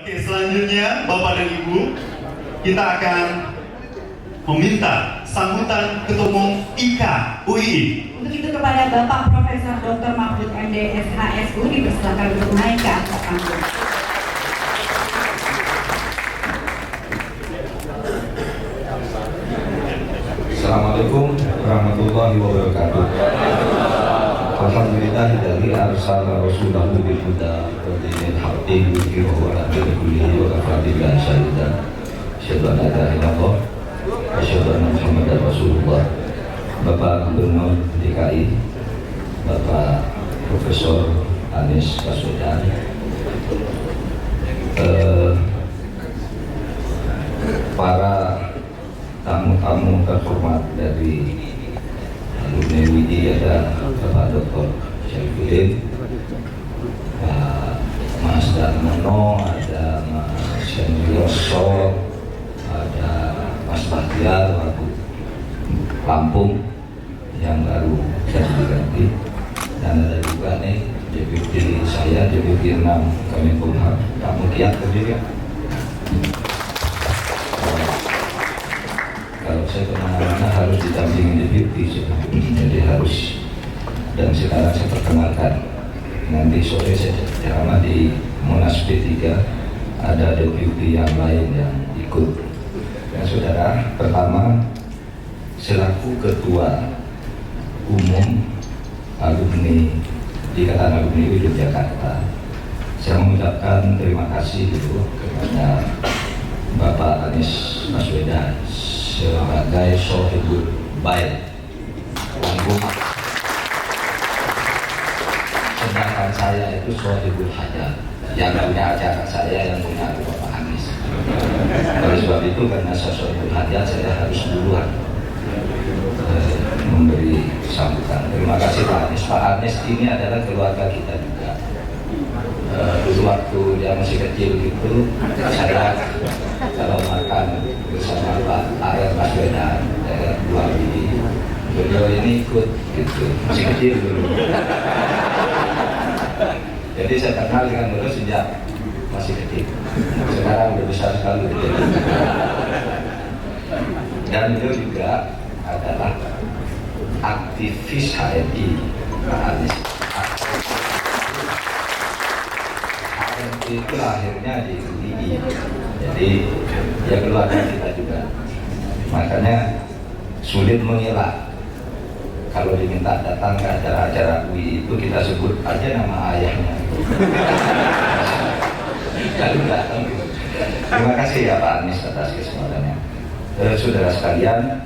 Oke, selanjutnya Bapak dan Ibu, kita akan meminta sambutan Ketua Umum IKA UI. Untuk itu kepada Bapak Profesor Dr. Mahfud MD SHSU dipersilakan untuk naik ke atas panggung. Assalamualaikum warahmatullahi wabarakatuh. Alhamdulillahilladzi arsala rasulahu bil huda wa dinil haqqi liyudhhirahu 'ala dini kullihi wa kafaa billahi shahidan. Asyhadu an la ilaha illallah wa asyhadu anna Muhammadar Rasulullah. Bapak Gubernur DKI, Bapak Profesor Anies Baswedan, para tamu-tamu terhormat dari alumni WII, ada Bapak Dr. Syaifuddin, Pak Mas Darmono, ada Mas Yoso, ada Mas Bahtiar, Wagub Lampung yang baru jadi diganti, dan ada juga nih Deputi saya, Deputi 6 Kemenkumham, Pak Mukiat terdiri. Kalau saya kemana-mana harus didampingi deputi, jadi harus. Dan sekarang saya perkenalkan, nanti sore saya ceramah di Monas P3, ada deputi yang lain yang ikut. Dan saudara, pertama, selaku Ketua Umum Alumni Ikatan Alumni UI Jakarta, saya mengucapkan terima kasih dulu kepada Bapak Anies Baswedan sebagai Sohibul Baik Langgung, sedangkan saya itu Sohibul Hajat, yang punya acara saya, yang punya Bapak Anies. Oleh sebab itu, karena saya Sohibul Hajat, saya harus duluan memberi sambutan. Terima kasih Pak Anies. Pak Anies ini adalah keluarga kita juga. Dulu waktu dia masih kecil gitu, saya kalau makan bersama Pak A.R. Baswedan, saya dua biji, beliau ini ikut gitu, masih kecil dulu. Jadi saya kenal dengan beliau sejak masih kecil. Sekarang udah besar sekali. Dan beliau juga adalah aktivis HMI, Pak Anies. Itu akhirnya di UI, jadi ya keluarga kita juga, makanya sulit mengelak. Kalau diminta datang ke acara-acara UI itu kita sebut aja nama ayahnya. Lalu datang. Terima kasih ya Pak Anies atas kesempatannya. Saudara sekalian,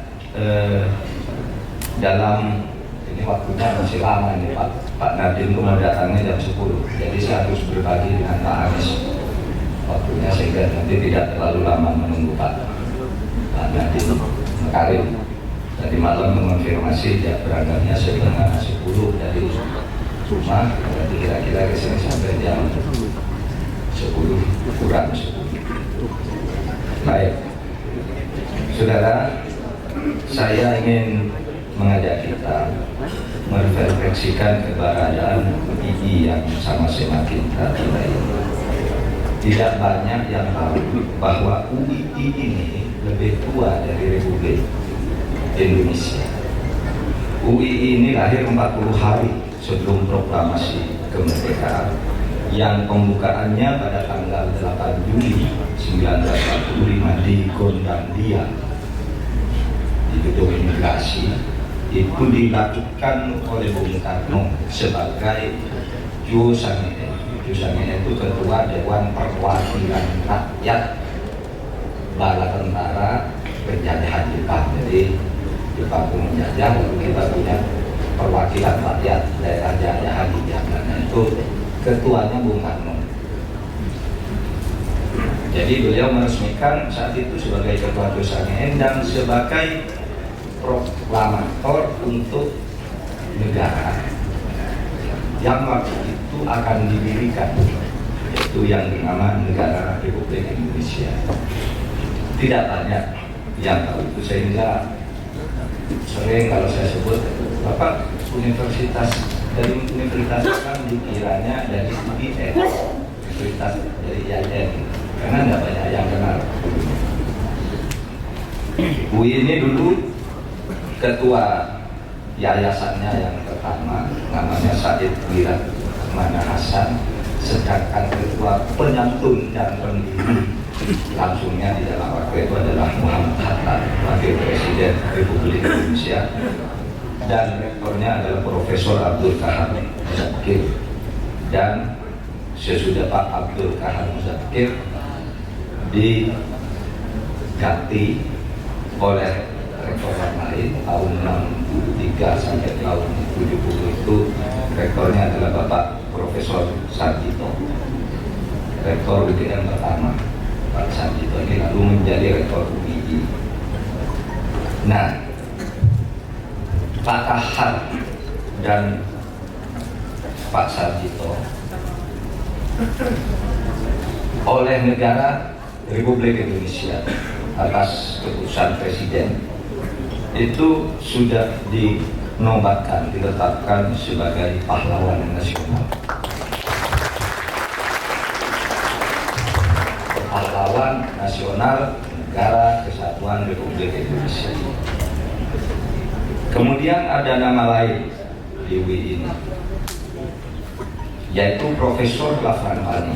dalam ini waktunya masih lama ini Pak Nadiem itu mau datangnya jam 10, jadi saya harus berbagi dengan Pak Anies waktunya sehingga nanti tidak terlalu lama menunggu Pak Nadiem Makarim. Tadi malam mengonfirmasi ya berangkatnya setengah 10 dari rumah, berarti kira-kira kesini sampai jam 10 kurang 10. Baik, saudara, saya ingin mengajak kita merefleksikan keberadaan UI yang sama semakin kita ini. Tidak banyak yang tahu bahwa UI ini lebih tua dari Republik Indonesia. UI ini lahir 40 hari sebelum proklamasi kemerdekaan, yang pembukaannya pada tanggal 8 Juli 1945 di Gondangdia, di gedung imigrasi. Itu dilakukan oleh Bung Karno sebagai Jusangene. Jusangene itu Ketua Dewan Perwakilan Rakyat Bala Tentara Penjajahan Jepang. Jadi Jepang pun menjajah, lalu kita punya perwakilan rakyat daerah jajahan di Jakarta. Itu ketuanya Bung Karno. Jadi beliau meresmikan saat itu sebagai Ketua Jusangene dan sebagai proklamator untuk negara yang waktu itu akan didirikan, yaitu yang bernama Negara Republik Indonesia. Tidak banyak yang tahu itu, sehingga sering kalau saya sebut Bapak universitas dari universitas kan dikiranya dari UIN, universitas dari IAIN. karena tidak banyak yang kenal. UI ini dulu ketua yayasannya yang pertama namanya Said Wirat Mana Hasan, sedangkan ketua penyantun dan pendiri langsungnya di dalam waktu itu adalah Muhammad Hatta, Wakil Presiden Republik Indonesia, dan rektornya adalah Profesor Abdul Kahar Muzakir. Dan sesudah Pak Abdul Kahar Muzakir diganti oleh rektor yang lain tahun 63 sampai tahun 70 itu rektornya adalah Bapak Profesor Sarjito, rektor UGM pertama. Pak Sarjito ini lalu menjadi rektor UI. Nah, Pak Kahar dan Pak Sarjito oleh negara Republik Indonesia atas keputusan Presiden itu sudah dinobatkan, ditetapkan sebagai pahlawan nasional. Pahlawan nasional Negara Kesatuan Republik Indonesia. Kemudian ada nama lain di UI ini, yaitu Profesor Lafran Pani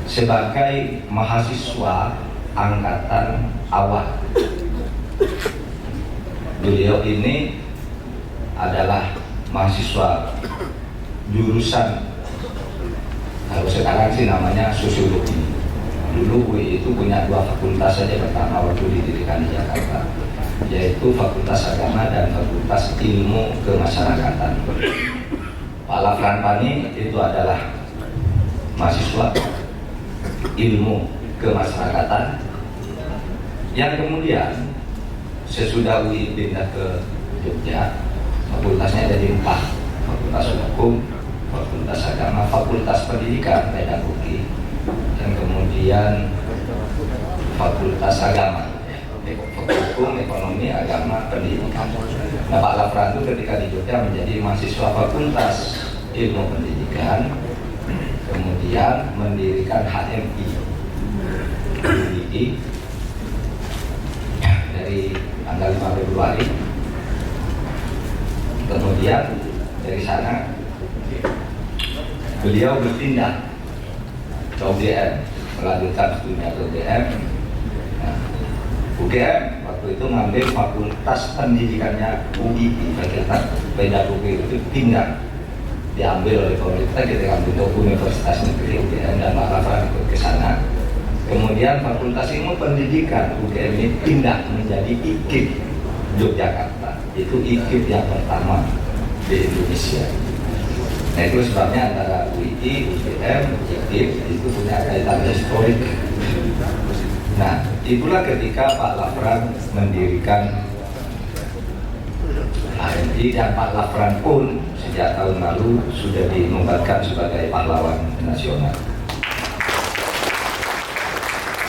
sebagai mahasiswa angkatan awal. Beliau ini adalah mahasiswa jurusan, kalau sekarang sih namanya sosiologi. Dulu UI itu punya 2 fakultas saja pertama waktu didirikan di Jakarta, yaitu Fakultas Agama dan Fakultas Ilmu Kemasyarakatan. Pak Lafran Pani itu adalah mahasiswa ilmu kemasyarakatan yang kemudian sesudah UI pindah ke Jogja, fakultasnya ada 4, Fakultas Hukum, Fakultas Agama, Fakultas Pendidikan Pedagogi, dan kemudian Fakultas Agama, Hukum, Ekonomi, Agama, Pendidikan. Nah, Pak Lafran itu ketika di Jogja menjadi mahasiswa Fakultas Ilmu Pendidikan, kemudian mendirikan HMI dari tanggal 5 Februari. Kemudian dari sana beliau berpindah ke UGM, melanjutkan studinya ke UGM. Nah, UGM waktu itu ngambil Fakultas Pendidikannya UI, Fakultas Pedagogi itu pindah, diambil oleh pemerintah, kita ambil ke Universitas Negeri UGM dan Pak Lafran ikut ke sana. Kemudian Fakultas Ilmu Pendidikan UGM ini pindah menjadi IKIP Yogyakarta. Itu IKIP yang pertama di Indonesia. Nah, itu sebabnya antara UI, UGM, IKIP itu punya kaitan historik. Nah, itulah ketika Pak Lafran mendirikan HMI, dan Pak Lafran pun sejak tahun lalu sudah dinobatkan sebagai pahlawan nasional.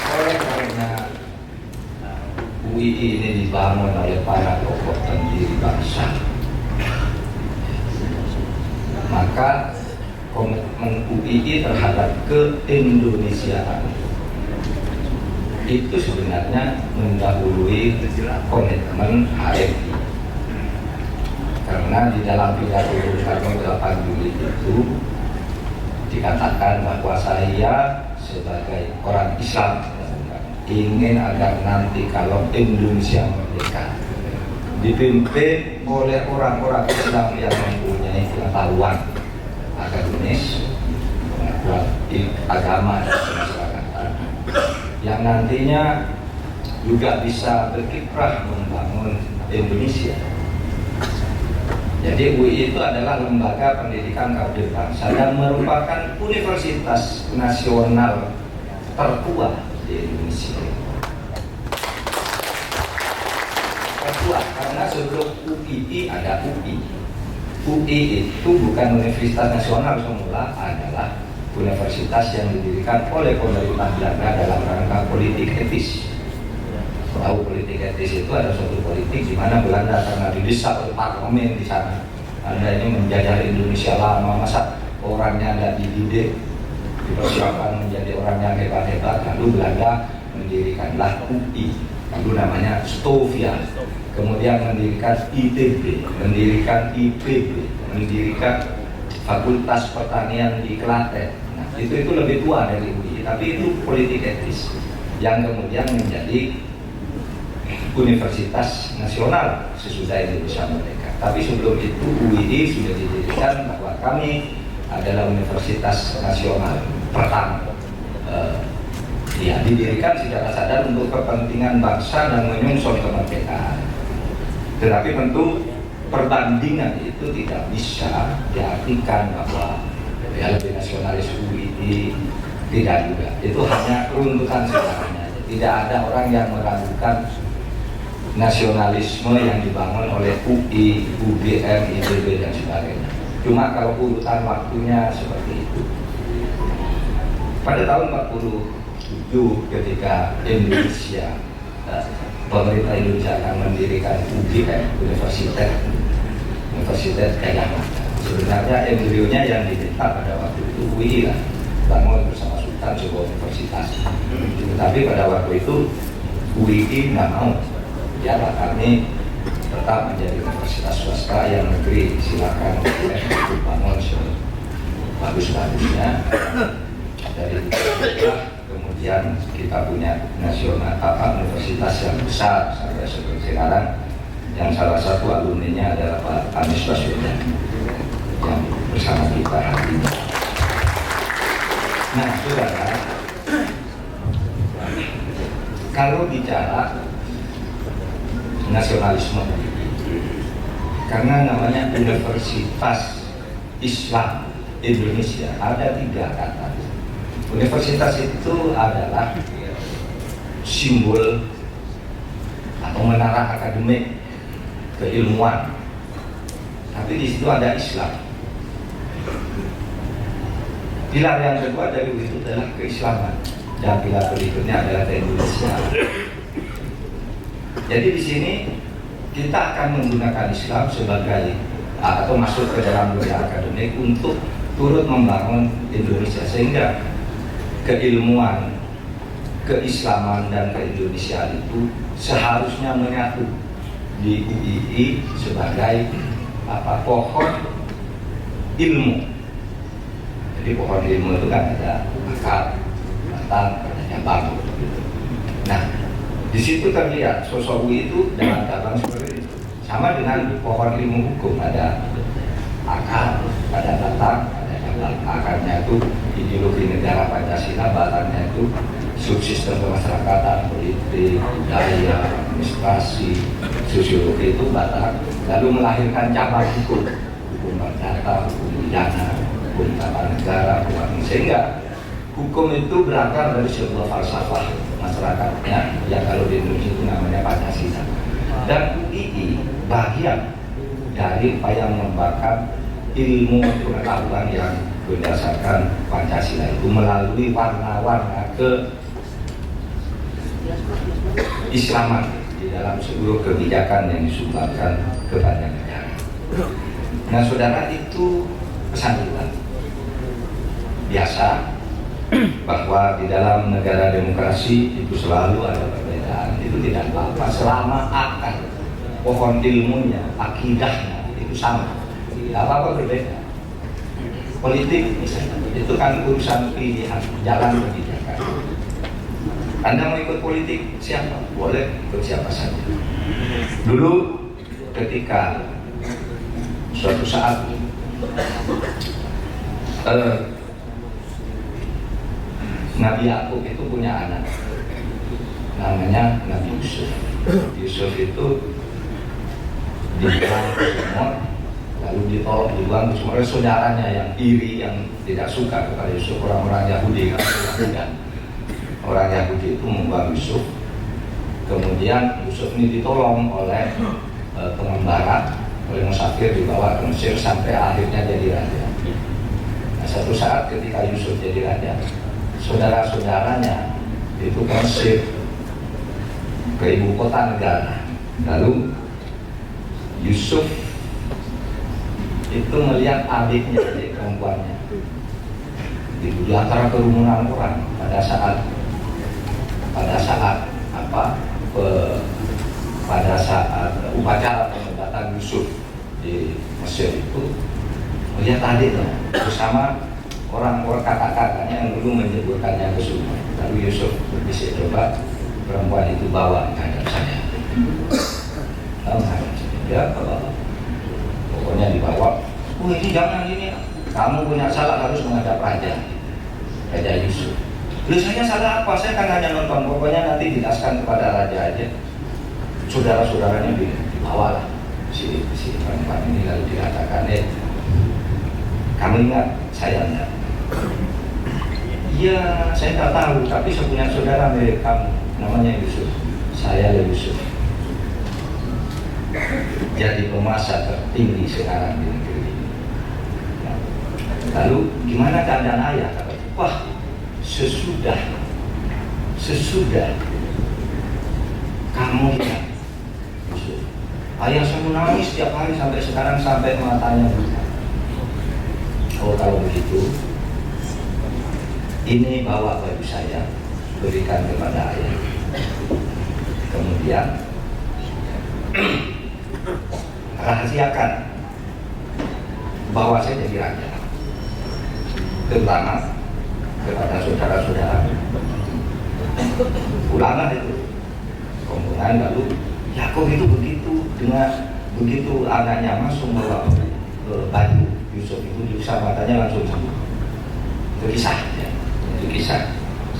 Oleh karena UI ini dibangun oleh para tokoh pendiri bangsa, maka komitmen UI terhadap keindonesiaan itu sebenarnya mendahului komitmen HMI. Karena di dalam pidato Bung Karno 8 Juli itu dikatakan bahwa saya sebagai orang Islam ingin agar nanti kalau Indonesia merdeka dipimpin oleh orang-orang Islam yang mempunyai pengetahuan akademis, pengetahuan agama dan kemasyarakatan, yang nantinya juga bisa berkiprah membangun Indonesia. Jadi UI itu adalah lembaga pendidikan kader bangsa dan merupakan universitas nasional tertua di Indonesia. Tertua karena sebelum UI ada UI. UI itu bukan universitas nasional semula, adalah universitas yang didirikan oleh pemerintah Belanda dalam rangka politik etis. Tahu politik etis itu ada suatu politik di mana Belanda karena didesak oleh parlemen di sana, Anda ini menjajah Indonesia lama, masa orangnya tidak dididik, dipersiapkan menjadi menjadi orang yang hebat-hebat, lalu Belanda mendirikanlah UI, dulu namanya Stovia, kemudian mendirikan ITB, mendirikan IPB, mendirikan Fakultas Pertanian di Klaten. Nah, itu lebih tua dari UI, tapi itu politik etis yang kemudian menjadi universitas nasional sesudah Indonesia merdeka. Tapi sebelum itu UII sudah didirikan bahwa kami adalah universitas nasional pertama. Didirikan secara sadar untuk kepentingan bangsa dan menyongsong kemerdekaan. Tetapi tentu perbandingan itu tidak bisa diartikan bahwa lebih nasionalis UII, tidak juga. Itu hanya runtutan sejarahnya. Tidak ada orang yang meragukan nasionalisme yang dibangun oleh UI, UGM, ITB dan sebagainya. Cuma kalau urutan waktunya seperti itu. Pada tahun 47 ketika Indonesia, pemerintah Indonesia akan mendirikan UGM, Universitas Gajah Mada. Sebenarnya embrionya yang diminta pada waktu itu UI lah, bangun bersama Sultan sebuah universitas. Tapi pada waktu itu UI nggak mau. Ya, kami tetap menjadi universitas swasta yang negeri, silakan bangun bagus-bagusnya. Dari itu kemudian kita punya nasional universitas yang besar sampai seperti sekarang, yang salah satu alumninya adalah Pak Anies Baswedan yang bersama kita hari ini. Nah, saudara, kalau bicara nasionalisme, karena namanya Universitas Islam Indonesia, ada 3 kata. Universitas itu adalah simbol atau menara akademik keilmuan, tapi di situ ada Islam. Pilar yang kedua dari itu adalah keislaman, dan pilar berikutnya adalah keindonesiaan. Jadi di sini kita akan menggunakan Islam sebagai atau masuk ke dalam dunia akademik untuk turut membangun Indonesia, sehingga keilmuan, keislaman dan keindonesiaan itu seharusnya menyatu di UII sebagai pohon ilmu. Jadi pohon ilmu itu kan ada akar, batang, ada cabang. Nah, di situ terlihat sosok UI itu dengan cabang seperti itu. Sama dengan pohon ilmu hukum, ada akar, ada batang, ada cabang. Akarnya itu ideologi negara Pancasila, batangnya itu subsistem kemasyarakatan, politik, budaya, administrasi, sosiologi itu batang. Lalu melahirkan cabang hukum perdata, hukum pidana, hukum tata negara, hukum, sehingga hukum itu berakar dari sebuah falsafah masyarakatnya, yang kalau di Indonesia itu namanya Pancasila. Dan UII bagian dari upaya mengembangkan ilmu pengetahuan yang berdasarkan Pancasila itu melalui warna-warna keislaman di dalam seluruh kebijakan yang disumbangkan kepada negara. Nah, saudara, itu pesan kita. Biasa bahwa di dalam negara demokrasi itu selalu ada perbedaan. Itu tidak apa-apa selama akar pohon ilmunya, akidahnya itu sama. Tidak apa-apa berbeda. Politik misalnya, itu kan urusan pilihan, jalan kebijakan. Anda mau ikut politik siapa? Boleh ikut siapa saja. Dulu ketika suatu saat Nabi Yakub itu punya anak namanya Nabi Yusuf. Yusuf itu dibuang ke sumur, lalu ditolak, dibuang ke sumur oleh saudaranya yang iri, yang tidak suka kepada Yusuf, orang-orang Yahudi kan. Orang Yahudi itu membuang Yusuf. Kemudian Yusuf ini ditolong oleh pengembara, oleh musafir, dibawa ke Mesir sampai akhirnya jadi raja. Nah, satu saat ketika Yusuf jadi raja, saudara-saudaranya itu ke Mesir, ke ibu kota negara. Lalu Yusuf itu melihat adiknya, adik perempuannya, di antara kerumunan orang pada saat upacara pengobatan Yusuf di Mesir itu, melihat tadi bersama orang-orang kakak-kakaknya yang dulu menyebutkannya ke sungai. Lalu Yusuf berbisik, coba perempuan itu bawa menghadap saya. Ya, pokoknya dibawa. Ini jangan ini, kamu punya salah, harus menghadap Raja Yusuf. Lalu saya salah apa? Saya kan hanya nonton. Pokoknya nanti dijelaskan kepada Raja aja. Saudara-saudaranya dibawa lah si perempuan ini, lalu dikatakan, kamu ingat saya enggak? Iya, saya tak tahu, tapi saya punya saudara mirip kamu, namanya Yusuf. Saya Yusuf, jadi penguasa tertinggi sekarang di negeri ini. Lalu gimana keadaan ayah? Wah, sesudah kamu lihat Yusuf, ayah saya menangis setiap hari sampai sekarang, sampai matanya buta. Oh, kalau begitu, ini bawa baju saya, berikan kepada ayah. Kemudian rahasiakan bahwa saya jadi raja, terutama kepada saudara-saudara. Ulanglah itu. Kemudian lalu Yakub itu begitu anaknya masuk bawa baju Yusuf itu, diusap matanya langsung sembuh. Itu kisah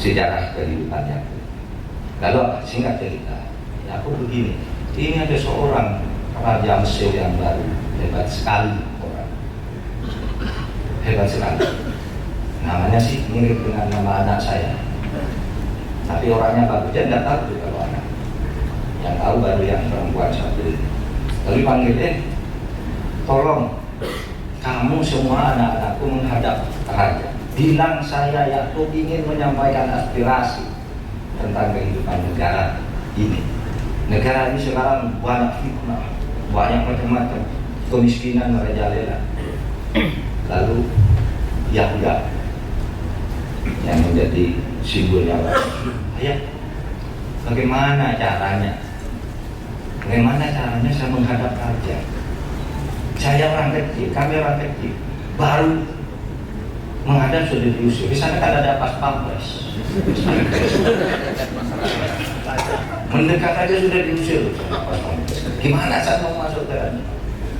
sejarah kehidupan Yakub. Lalu singkat cerita, Yakub begini, ini ada seorang raja Mesir yang baru, hebat sekali orang, hebat sekali. Namanya sih mirip dengan nama anak saya, tapi orangnya bagus. Dia tidak tahu kalau anak, yang tahu baru yang perempuan satu ini. Lalu panggil, tolong kamu semua anak-anakku menghadap raja. Bilang saya Yakub ingin menyampaikan aspirasi tentang kehidupan negara ini. Negara ini sekarang banyak fitnah, banyak macam-macam, kemiskinan merajalela. Lalu Yahuda yang menjadi simbolnya, ayah, bagaimana caranya saya menghadap raja? Saya orang kecil, kami orang kecil, baru menghadap sudah diusir. Di sana kan ada pas pampres, mendekat aja sudah diusir. Gimana saya mau masuk ke dalam?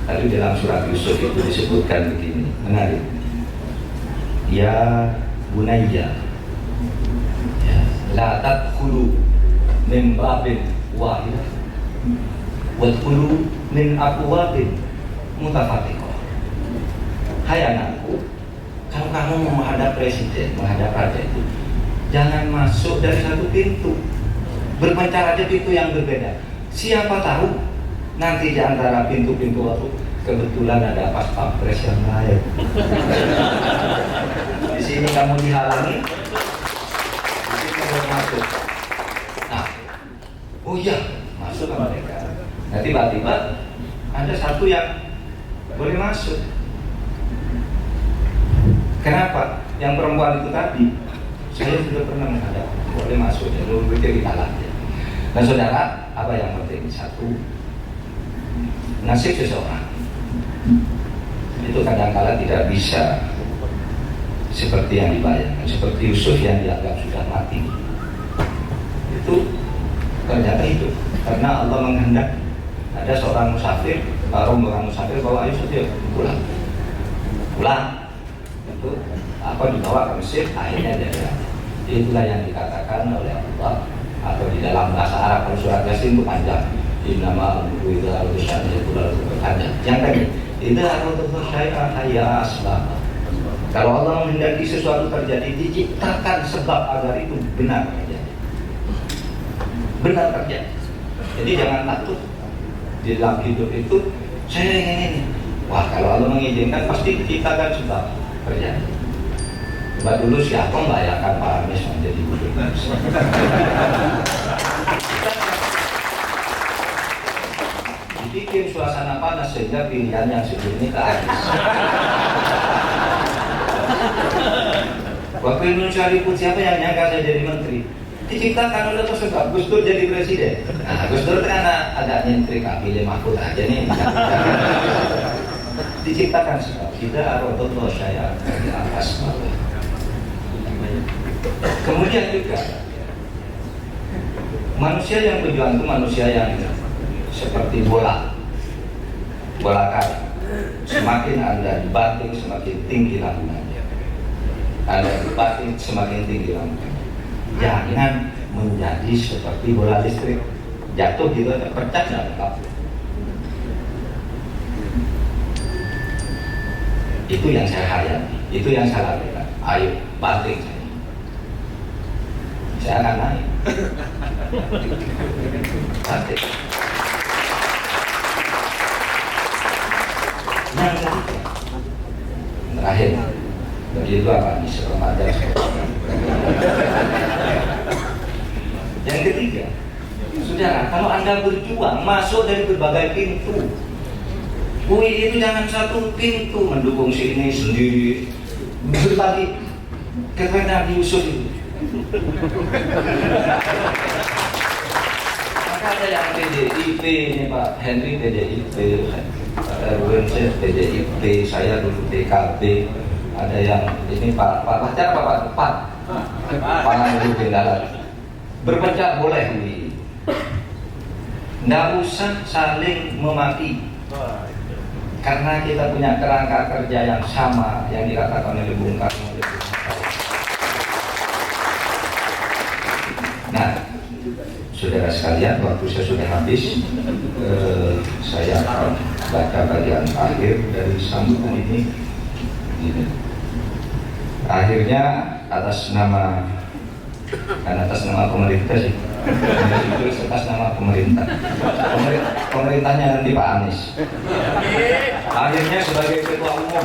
Lalu dalam surat Yusuf itu disebutkan begini, menarik. Ya Bunayya, la tadkhulu min babin wahidah wadkhulu min abwabin mutafarriqah. Hai anakku, kalau kamu mau menghadap presiden, menghadap raja itu, jangan masuk dari satu pintu, berpencar aja pintu yang berbeda. Siapa tahu nanti di antara pintu-pintu itu kebetulan ada pas pampres yang lain. Di sini kamu dihalangi, di sini kamu masuk. Nah, oh iya, masuk ke mereka. Nah, tiba-tiba ada satu yang boleh masuk. Kenapa? Yang perempuan itu tadi, saya sudah pernah menghadap, boleh masuk. Lalu kita lagi. Nah, saudara, apa yang penting? Satu, nasib seseorang itu kadang-kala tidak bisa seperti yang dibayangkan. Seperti Yusuf yang dianggap sudah mati, itu ternyata hidup karena Allah menghendaki. Ada seorang musafir, rombongan musafir bawa Yusuf, dia pulang, itu apa dibawa ke Mesir, akhirnya dia. Itulah yang dikatakan oleh Allah, atau di dalam bahasa Arab kalau surat Yasin itu panjang. Innama amruhu idza arada syai'an yaqulu lahu kun fayakun. Yang tadi, idza arada syai'an hayya asbab. Kalau Allah menghendaki sesuatu terjadi, diciptakan sebab agar itu benar terjadi. Benar terjadi. Jadi jangan takut di dalam hidup itu. Saya ingin ini. Wah, kalau Allah mengizinkan pasti diciptakan sebab terjadi. Coba dulu siapa membayangkan Pak Anies menjadi gubernur? Dibikin suasana panas sehingga pilihan yang sebelumnya ke Anies. Waktu Indonesia Ribut siapa yang nyangka saya jadi menteri? Diciptakan oleh Gus Dur jadi presiden. Nah, Gus Dur kan ada nyentrik, pilih Mahfud aja nih. Diciptakan sebab kita arototo saya di atas bawah. Kemudian juga manusia yang berjuang itu manusia yang seperti bola kari. Semakin Anda dibanting semakin tinggi lambungnya. Anda dibanting semakin tinggi lambungnya. Jangan menjadi seperti bola listrik, jatuh gitu aja, pecah dan lengkap. Itu yang saya hayati, itu yang saya lakukan. Ayo banting saya akan naik. Banting. Yang terakhir, begitu apa nih Ramadan. Yang ketiga, saudara, kalau Anda berjuang masuk dari berbagai pintu. UI itu jangan satu pintu mendukung si ini sendiri. Berbagi keren Nabi Yusuf itu. Maka ada yang PDIP ini Pak Henry PDIP, Pak Erwin PDIP, saya dulu PKB. Ada yang ini Pak Pacar Pak dulu Bendalan. Berpecah boleh nih. Nggak usah saling memaki. Karena kita punya kerangka kerja yang sama yang dikatakan oleh Bung Karno. Nah, saudara sekalian, waktu saya sudah habis, saya akan baca bagian akhir dari sambutan ini. Akhirnya atas nama pemerintah sih, atas nama pemerintahnya nanti Pak Anies. Akhirnya sebagai ketua umum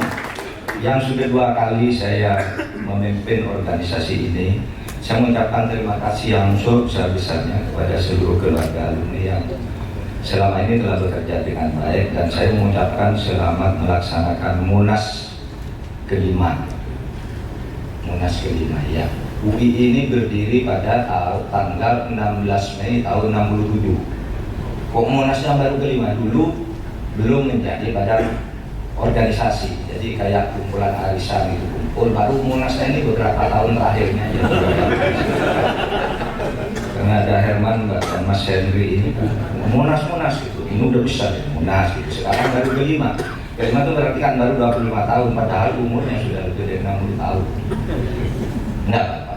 yang sudah 2 kali saya memimpin organisasi ini, saya mengucapkan terima kasih yang sebesar-besarnya kepada seluruh keluarga alumni yang selama ini telah bekerja dengan baik, dan saya mengucapkan selamat melaksanakan Munas kelima ya. UI ini berdiri pada tanggal 16 Mei tahun 67. Kok Munasnya baru kelima? Dulu belum menjadi badan organisasi, jadi kayak kumpulan arisan itu kumpul. Baru Munasnya ini beberapa tahun terakhirnya ya. Karena ada Herman dan Mas Henry ini Munas gitu, ini udah besar ya, Munas gitu. Sekarang baru kelima itu berarti kan baru 25 tahun, padahal umurnya sudah lebih dari 60 tahun. Enggak apa-apa.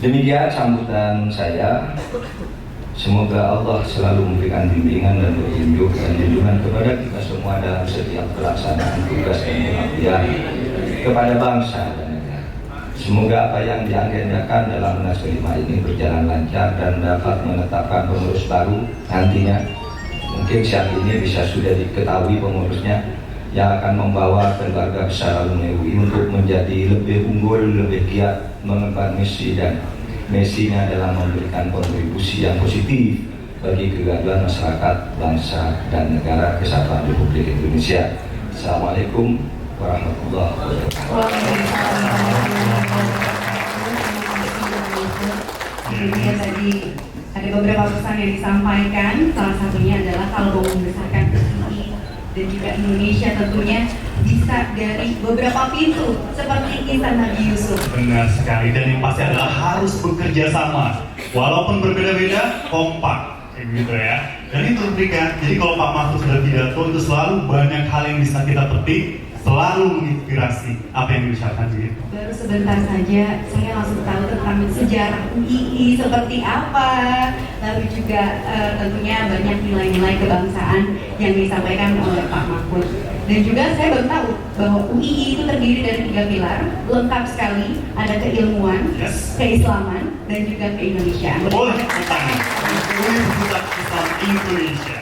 Demikian sambutan saya. Semoga Allah selalu memberikan bimbingan dan petunjuk dan lindungan kepada kita semua dalam setiap pelaksanaan tugas dan pengabdian kepada bangsa dan negara. Semoga apa yang diagendakan dalam Munas kelima ini berjalan lancar dan dapat menetapkan pengurus baru nantinya. Mungkin siang ini bisa sudah diketahui pengurusnya yang akan membawa keluarga besar alumni UI untuk menjadi lebih unggul, lebih giat mengemban misi dan misinya dalam memberikan kontribusi yang positif bagi kegaduhan masyarakat, bangsa, dan negara kesatuan Republik Indonesia. Assalamualaikum warahmatullahi wabarakatuh. Tadi ada beberapa pesan yang disampaikan, salah satunya adalah kalau mau membesarkan UI dan juga Indonesia tentunya bisa dari beberapa pintu seperti kisah Nabi Yusuf. Benar sekali, dan yang pasti adalah harus bekerja sama, walaupun berbeda-beda, kompak, kayak gitu ya. Dan itu berikan. Jadi kalau Pak Mahfud sudah pidato itu selalu banyak hal yang bisa kita petik, selalu menginspirasi apa yang dibicarakan gitu. Baru sebentar saja saya langsung tahu tentang sejarah UI seperti apa, lalu juga tentunya banyak nilai-nilai kebangsaan yang disampaikan oleh Pak Mahfud. Dan juga saya baru tahu bahwa UI itu terdiri dari 3 pilar, lengkap sekali, ada keilmuan, keislaman, dan juga keindonesiaan. Boleh bertanya, Universitas Islam Indonesia.